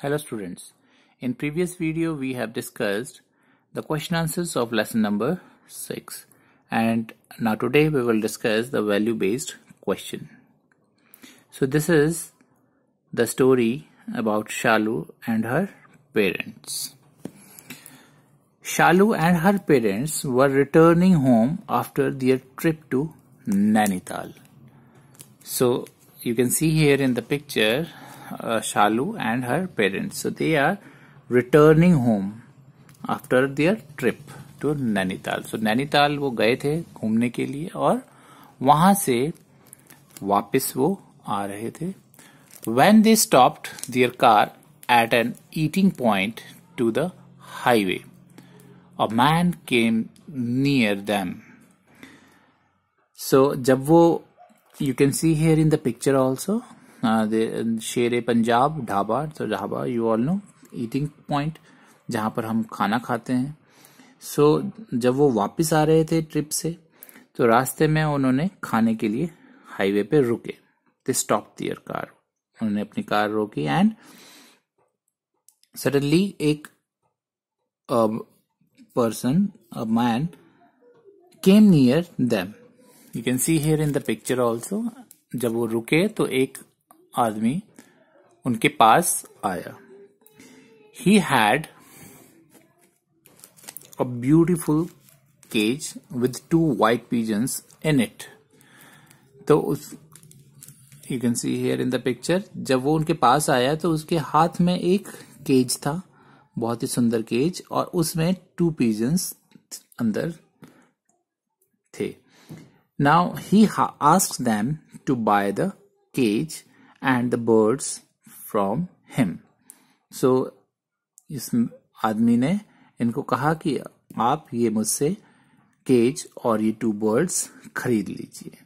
Hello students, in previous video we have discussed the question answers of lesson number 6 and now today we will discuss the value based question. So this is the story about Shalu and her parents. Shalu and her parents were returning home after their trip to Nainital. So you can see here in the picture Shalu and her parents. So they are returning home after their trip to Nainital. So Nainital वो गए थे घूमने के लिए और वहां से वापस वो आ रहे थे. When they stopped their car at an eating point to the highway, a man came near them. So जब वो you can see here in the picture also the Sher-e-Punjab dhaba. So dhaba you all know eating point जहाँ पर हम खाना खाते हैं. So जब वो वापस आ रहे थे ट्रिप से तो रास्ते में उन्होंने खाने के लिए हाईवे पे रुके. They stopped their car. उन्होंने अपनी कार रोकी and suddenly एक person, a man came near them. You can see here in the picture also. जब वो रुके तो एक आदमी उनके पास आया. He had a beautiful cage with 2 white pigeons in it. तो उस you can see here in the picture जब वो उनके पास आया तो उसके हाथ में एक केज था, बहुत ही सुंदर केज, और उसमें 2 pigeons अंदर थे. Now he asked them to buy the cage and the birds from him. So इस आदमी ने इनको कहा कि आप ये मुझसे केज और ये 2 birds खरीद लीजिए.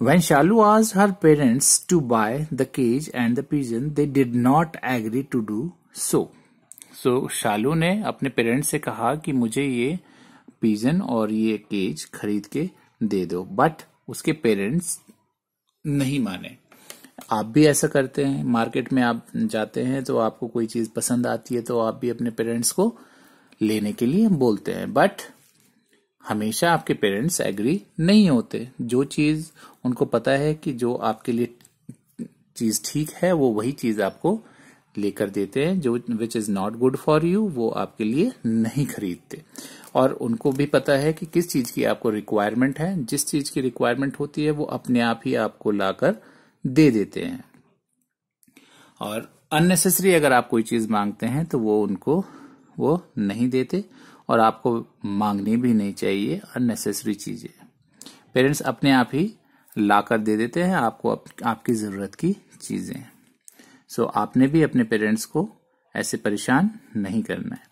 When Shalu asked her parents to buy the cage and the pigeon, they did not agree to do so. So शालू ने अपने पेरेंट्स से कहा कि मुझे ये पिजन और ये केज खरीद के दे दो, बट उसके पेरेंट्स नहीं माने. आप भी ऐसा करते हैं, मार्केट में आप जाते हैं तो आपको कोई चीज पसंद आती है तो आप भी अपने पेरेंट्स को लेने के लिए बोलते हैं, बट हमेशा आपके पेरेंट्स एग्री नहीं होते. जो चीज उनको पता है कि जो आपके लिए चीज ठीक है वो वही चीज आपको लेकर देते हैं. जो which is not good for you वो आपके लिए नहीं खरीदते. और उनको भी पता है कि किस चीज की आपको रिक्वायरमेंट है. जिस चीज की रिक्वायरमेंट होती है वो अपने आप ही आपको लाकर दे देते हैं. और अननेसेसरी अगर आप कोई चीज मांगते हैं तो वो उनको वो नहीं देते और आपको मांगनी भी नहीं चाहिए अननेसेसरी चीजें. पेरेंट्स अपने आप ही लाकर दे देते हैं आपको आपकी जरूरत की चीजें. सो आपने भी अपने पेरेंट्स को ऐसे परेशान नहीं करना है.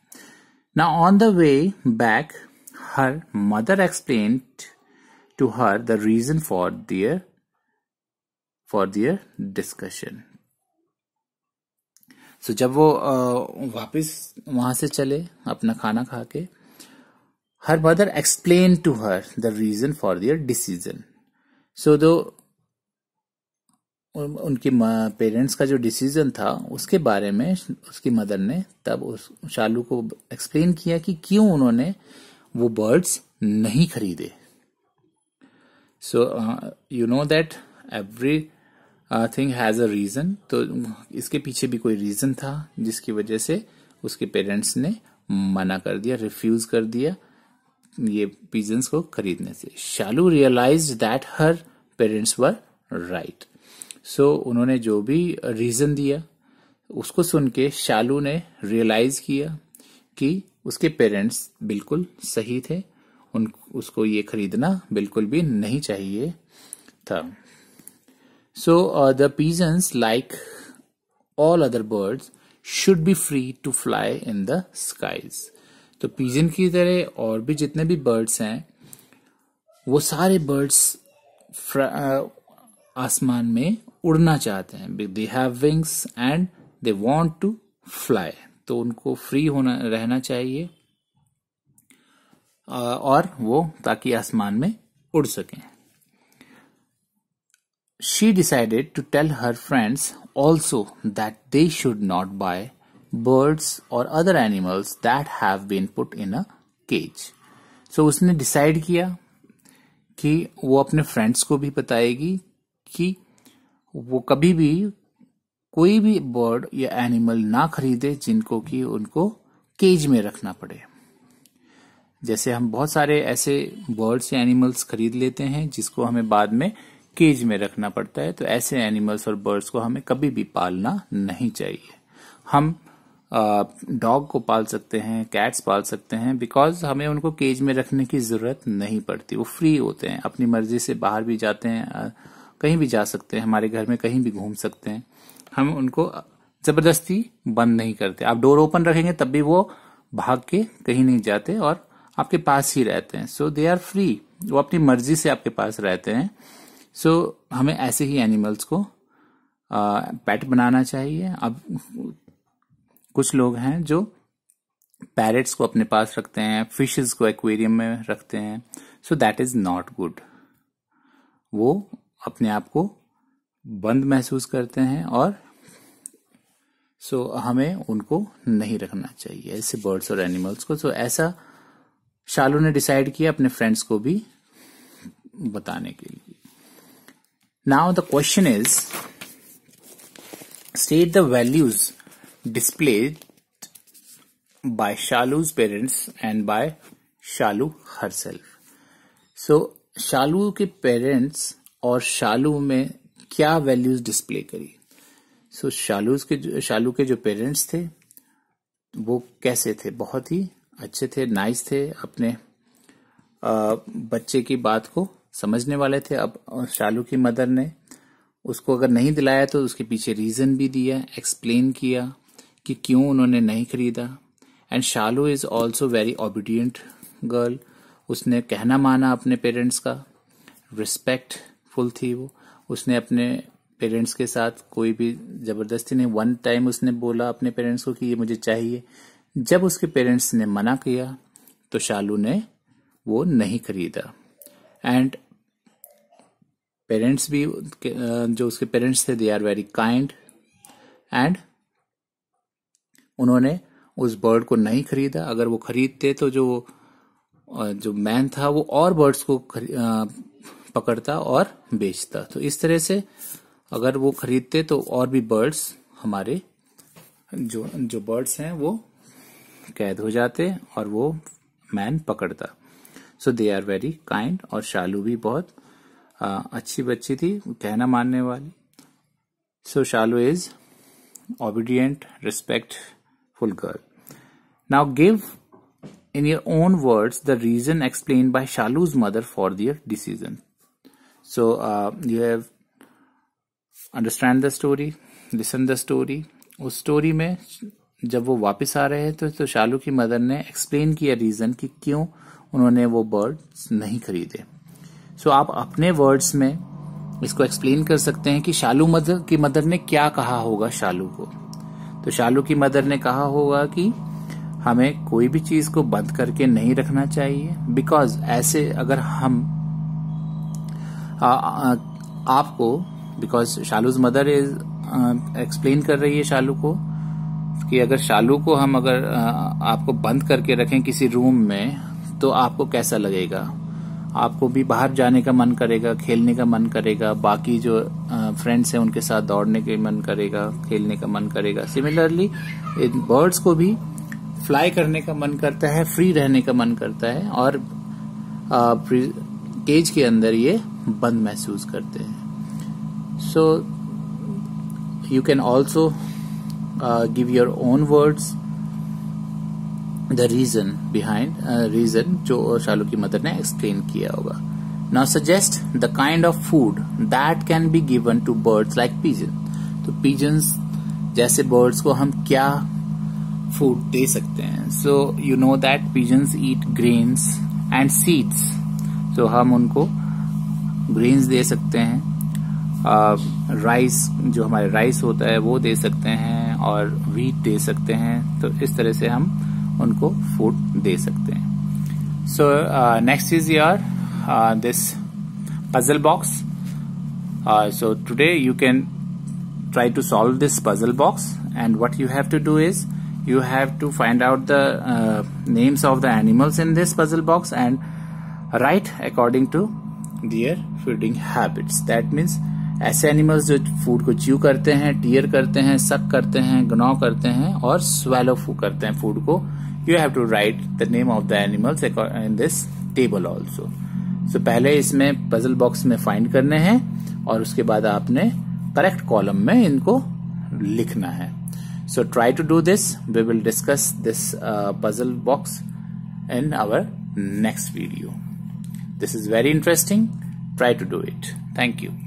Now on the way back, her mother explained to her the reason for their discussion. So जब वो वापस वहां से चले अपना खाना खा के, her mother explained to her the reason for their decision. So उनके पेरेंट्स का जो डिसीजन था उसके बारे में उसकी मदर ने तब उस शालू को एक्सप्लेन किया कि क्यों उन्होंने वो बर्ड्स नहीं खरीदे. So you know that everything has a reason. तो इसके पीछे भी कोई रीजन था जिसकी वजह से उसके पेरेंट्स ने मना कर दिया, रिफ्यूज कर दिया ये पिजन्स को खरीदने से. Shalu realised that her parents were right. So उन्होंने जो भी रीजन दिया उसको सुन के शालू ने रियलाइज किया कि उसके पेरेंट्स बिल्कुल सही थे. उसको ये खरीदना बिल्कुल भी नहीं चाहिए था. So the pigeons like all other birds should be free to fly in the skies. तो पिजन की तरह और भी जितने भी बर्ड्स हैं वो सारे बर्ड्स आसमान में उड़ना चाहते हैं. They have wings and they want to fly. तो उनको फ्री होना रहना चाहिए और वो ताकि आसमान में उड़ सकें. she decided to tell her friends also that they should not buy birds or other animals that have been put in a cage. So उसने डिसाइड किया कि वो अपने फ्रेंड्स को भी बताएगी कि वो कभी भी कोई भी बर्ड या एनिमल ना खरीदे जिनको कि उनको केज में रखना पड़े. जैसे हम बहुत सारे ऐसे बर्ड्स या एनिमल्स खरीद लेते हैं जिसको हमें बाद में केज में रखना पड़ता है, तो ऐसे एनिमल्स और बर्ड्स को हमें कभी भी पालना नहीं चाहिए. हम डॉग को पाल सकते हैं, कैट्स पाल सकते हैं, बिकॉज हमें उनको केज में रखने की जरूरत नहीं पड़ती. वो फ्री होते हैं, अपनी मर्जी से बाहर भी जाते हैं, कहीं भी जा सकते हैं, हमारे घर में कहीं भी घूम सकते हैं. हम उनको जबरदस्ती बंद नहीं करते. आप डोर ओपन रखेंगे तब भी वो भाग के कहीं नहीं जाते और आपके पास ही रहते हैं. सो दे आर फ्री, वो अपनी मर्जी से आपके पास रहते हैं. सो हमें ऐसे ही एनिमल्स को पेट बनाना चाहिए. अब कुछ लोग हैं जो पैरेट्स को अपने पास रखते हैं, फिशेस को एक्वेरियम में रखते हैं. So that is not good. वो अपने आप को बंद महसूस करते हैं और सो हमें उनको नहीं रखना चाहिए, ऐसे बर्ड्स और एनिमल्स को. सो ऐसा शालू ने डिसाइड किया अपने फ्रेंड्स को भी बताने के लिए. Now the question is, state the values displayed by Shalu's parents and by Shalu herself. So शालू के पेरेंट्स और शालू में क्या वैल्यूज डिस्प्ले करी. सो शालू के जो पेरेंट्स थे वो कैसे थे, बहुत ही अच्छे थे, नाइस थे, अपने बच्चे की बात को समझने वाले थे. अब शालू की मदर ने उसको अगर नहीं दिलाया तो उसके पीछे रीजन भी दिया, एक्सप्लेन किया कि क्यों उन्होंने नहीं खरीदा. And Shalu is also very obedient girl. उसने कहना माना अपने पेरेंट्स का, रिस्पेक्टफुल थी वो. उसने अपने पेरेंट्स के साथ कोई भी जबरदस्ती नहीं. वन टाइम उसने बोला अपने पेरेंट्स को कि ये मुझे चाहिए. जब उसके पेरेंट्स ने मना किया तो शालू ने वो नहीं खरीदा. एंड पेरेंट्स भी, जो उसके पेरेंट्स थे, they are very kind and उन्होंने उस बर्ड को नहीं खरीदा. अगर वो खरीदते तो जो मैन था वो और बर्ड्स को पकड़ता और बेचता. तो इस तरह से अगर वो खरीदते तो और भी बर्ड्स, हमारे जो बर्ड्स हैं वो कैद हो जाते और वो मैन पकड़ता. सो दे आर वेरी काइंड. और शालू भी बहुत अच्छी बच्ची थी, कहना मानने वाली. सो शालू is obedient, respectful girl. Now give in your own words the reason explained by Shalu's mother for their decision. So you have understand the story, listen the story. उस स्टोरी में जब वो वापस आ रहे थे तो शालू की मदर ने एक्सप्लेन किया रीजन कि क्यों उन्होंने वो बर्ड्स नहीं खरीदे. सो आप अपने वर्ड्स में इसको एक्सप्लेन कर सकते हैं कि शालू की मदर ने क्या कहा होगा शालू को. तो शालू की मदर ने कहा होगा कि हमें कोई भी चीज को बंद करके नहीं रखना चाहिए, बिकॉज ऐसे अगर हम आपको, बिकॉज शालूज मदर इज एक्सप्लेन कर रही है शालू को कि अगर शालू को हम अगर आपको बंद करके रखें किसी रूम में तो आपको कैसा लगेगा. आपको भी बाहर जाने का मन करेगा, खेलने का मन करेगा, बाकी जो फ्रेंड्स हैं उनके साथ दौड़ने का मन करेगा, खेलने का मन करेगा. सिमिलरली इन बर्ड्स को भी फ्लाई करने का मन करता है, फ्री रहने का मन करता है और केज के अंदर ये बंद महसूस करते हैं. So you can also give your own words the reason behind reason जो शालू की मदर ने एक्सप्लेन किया होगा. Now suggest the kind of food that can be given to birds like pigeon. तो पिजन्स जैसे बर्ड्स को हम क्या फूड दे सकते हैं. So you know that pigeons eat grains and seeds. तो हम उनको ग्रेन्स दे सकते हैं, राइस जो हमारे राइस होता है वो दे सकते हैं और व्हीट दे सकते हैं. तो इस तरह से हम उनको फूड दे सकते हैं. So next is your this puzzle box. So today you can try to solve this puzzle box, and what you have to do is you have to find out the names of the animals in this puzzle box and write according to their feeding habits. That means ऐसे animals जो food को chew करते हैं, tier करते हैं, सक करते हैं, ग्नॉ करते हैं और स्वेलो करते हैं फूड को. You have to write the name of the animals in this table also. So पहले इसमें पजल बॉक्स में फाइंड करने हैं और उसके बाद आपने करेक्ट कॉलम में इनको लिखना है. So try to do this. We will discuss this puzzle box in our next video. This is very interesting. Try to do it. Thank you.